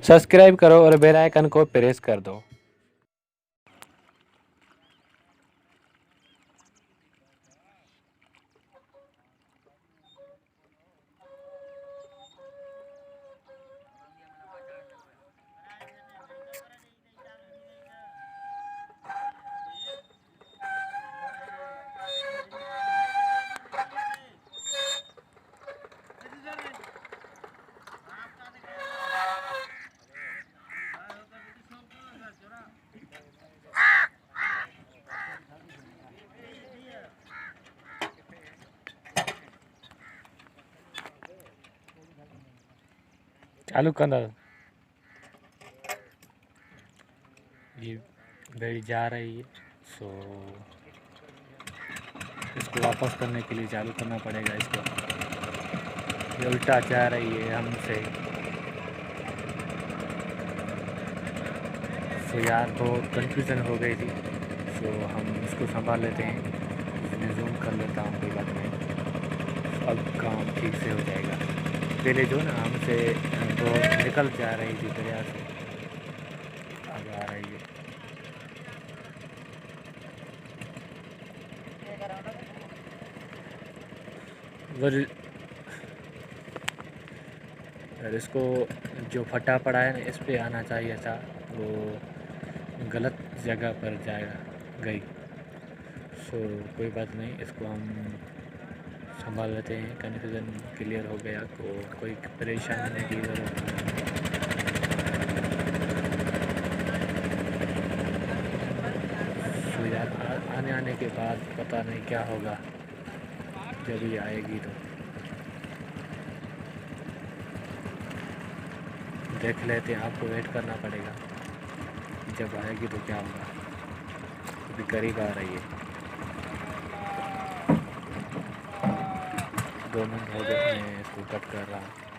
Subscribe करो और bell icon को प्रेस कर दो। चालू करना। ये गाड़ी जा रही है, सो इसको वापस करने के लिए चालू करना पड़ेगा इसको। ये उल्टा जा रही है हमसे। सो यार बहुत कंफ्यूजन हो गई थी, सो हम इसको संभाल लेते हैं। इसमें जूम कर लेता हूँ, कोई बात नहीं, अब काम ठीक से हो जाएगा। पहले जो ना हमसे तो निकल जा रही थी दरिया से, अब आ रही है। और इसको जो फटा पड़ा है ना, इस पे आना चाहिए था, वो गलत जगह पर गई। सो कोई बात नहीं, इसको हम संभाल लेते हैं। कन्फ्यूज़न क्लियर हो गया तो कोई परेशानी की ज़रूरत नहीं। सो यार आने के बाद पता नहीं क्या होगा जब ये आएगी, तो देख लेते हैं। आपको वेट करना पड़ेगा, जब आएगी तो क्या होगा। अभी करीब आ रही है, 2 मिनट हो गए, मैं इसको कट कर रहा हूँ।